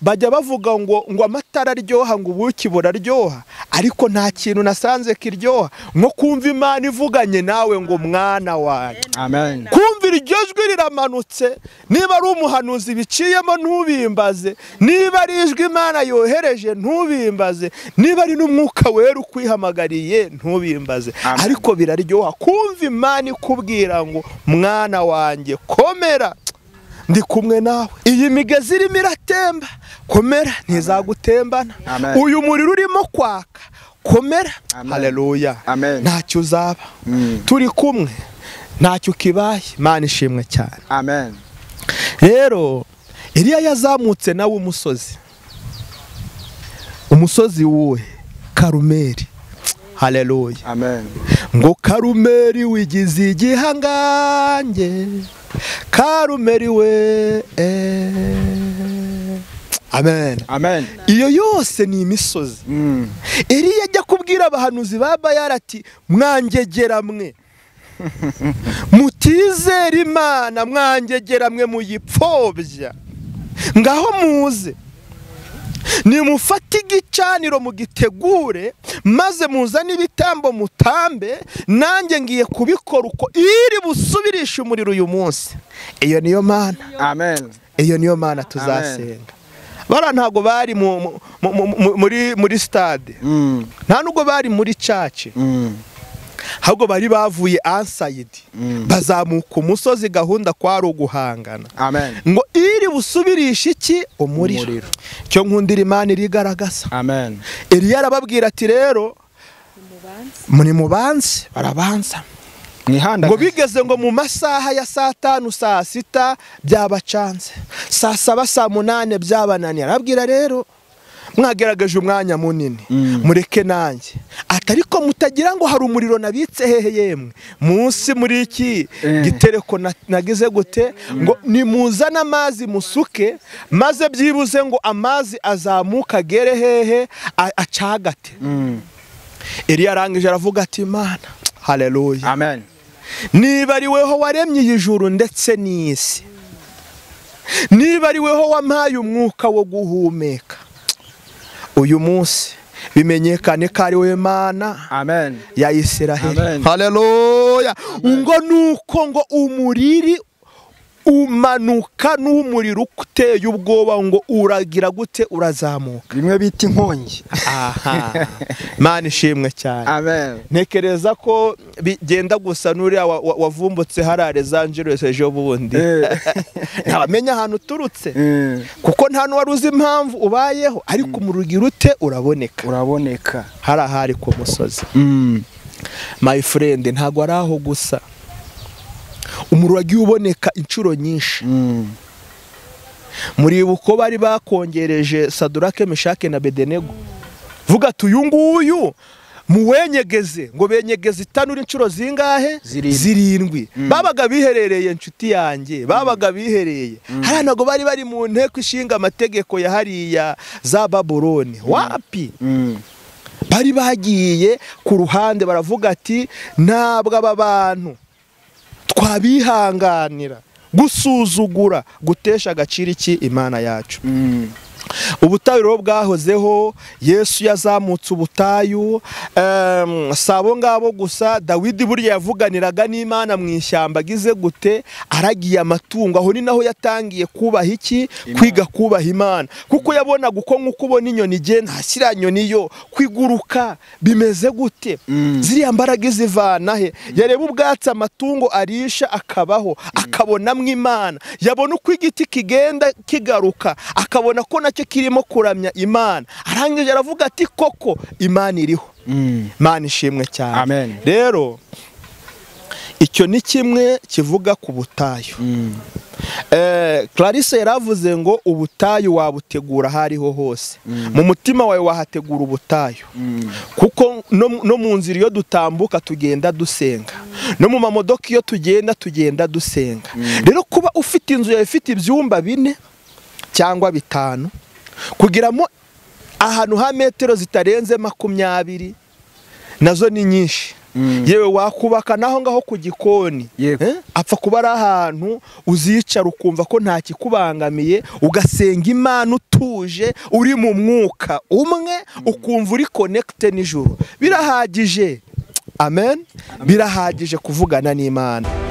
bajya bavuga ngo amatara aryoha ngo ubuki buraryoha, ariko nta kintu nasanze kiryoha nko kumva Imana ivuganye nawe ngo mwana wanjye. Amen. Kumva iryo jwi riramanutse, niba ari umuhanuzi biciyemo ntubimbaze, niba ari ijwi Imana yohereje ntubimbaze, niba ari n'umwuka wera ukwihamagariye ntubimbaze. Ariko biraryoha kumva Imana ikubwira ngo mwana wanjye komera, ndi kumwe nawe. Iyi migezi irimo iratemba, komera ntizagutembana. Uyu muriro urimo kwaka, komera. Haleluya. Ntacyo uzaba, turi kumwe, ntacyo kibaye. Imana ishimwe cyane. Amen. Rero Eliya yazamutse nawe umusozi wuwe Karumeli. Haleluya. Amen. Ngo Karumeli wigize igihangange, Karumeli we. Amen. Amen. Iyo yose ni imisozi. Eliya ajya kubwira abahanuzi ba Bayali ati mwangegera mwe mutizera Imana, mwangegera mwe muyipfobya, ngaho muze nimufate igicaniro mugitegure, maze muzane ibitambo mutambe, nanjye ngiye kubikora uko iri busubirisha umuriro uyu munsi. Iyo niyo Mana. Amen. Iyo niyo Mana tuzasenga. Bara ntago bari muri stade, nta nubwo bari muri church, ahubwo bari bavuye anside, bazamuka umusozi, gahunda kwari uguhangana. Amen. Ngo iri busubirisha iki? Umuriro. Cyo nkundira Imana irigaragaza. Amen. Eliya arababwira ati rero muri mubanze, barabanza. Ngo bigeze ngo mu masaha ya saa 5 saa 6 byabacanze, saa 7 saa 8 byabananiye. Arabwira rero mwagerageje umwanya munini, mureke nanjye. Atariko mutagira ngo hari umuriro nabitse hehe yemwe munsi muri iki gitereko nagize gute, ngo nimuzana amazi musuke, maze byibuze ngo amazi azamuka gere hehe acagate. Eliya arangije aravuga ati Imana. Haleluya. Amen. Niba ari weho waremye ijuru ndetse n'isi, niba ari weho wampaye umwuka wo guhumeka, uyu munsi bimenyekane ko ari we Mana. Amen. Ya Isiraheli. Haleluya. Ngo nuko ngo umuriri umanuka n'umuriro uteye ubwoba, ngo uragira gute? Urazamuka, bimwe bita inkongi. Aha. Imana ishimwe cyane. Amen. Ntekereza ko bigenda gusa n'uriya wavumbutse harare za Angeles ejo bundi. Ntabamenya ahantu uturutse, kuko nta n'uwari uzi impamvu ubayeho, ariko umuriro ute? Uraboneka. Harahari ku musozi. My friend, ntago ari aho gusa, umuriro wagiye uboneka inshuro nyinshi. Muri uko bari bakongereje Sadurake, Meshake na Abedenego, vuga ati uyu nguyu muwenyegeze, ngo benyegeze itanura inshuro zingahe? 7. Babaga biherereye inshuti yanjye, babaga bihereye hari nago bari mu nteko ishinga amategeko ya hariya za Babuloni. Wapi? Bari bagiye ku ruhande baravuga ati ntabwo aba bantu twabihanganira gusuzugura, gutesha agaciro iki Imana yacu. Ubutayu bwahozeho, Yesu yazamutse ubutayu. Sabo ngabo gusa, Dawidi burya yavuganiraga n'Imana mu ishyamba agize gute, aragiye amatungo. Aho ni naho yatangiye kubaha iki? Kwiga kubaha Imana, kuko yabonaga uko nk'uko ubona inyoni igenda, hashyira nyoni yo kwiguruka bimeze gute, ziriya mbaraga zivana he? Yareba ubwatsi amatungo arisha akabaho, akabonamwe Imana. Yabona uko igiti kigenda kigaruka, akabona ko nacyo kirimo kuramya Imana. Arangije aravuga ati koko Imana iriho. Imana ishimwe cyane. Amen. Rero icyo ni kimwe kivuga ku butayu. Clarisse yaravuze ngo ubutayu wabutegura hariho hose. Mu mutima wawe wahategura ubutayu, kuko no mu nzira iyo dutambuka tugenda dusenga, no mu mamodoka iyo tugenda dusenga. Rero kuba ufite inzu yawe ifite ibyumba 4 cyangwa 5, kugiramo ahantu ha metero zitarenze 20, nazo ni nyinshi. yewe wakubaka naho ngaho ku gikoni apfa kuba ari ahantu uzicara ukumva ko nta kikubangamiye, ugasenga Imana utuje uri mu mwuka umwe, ukumva uri connecte n'ijuru. Birahagije. Amen. Birahagije kuvugana n'Imana.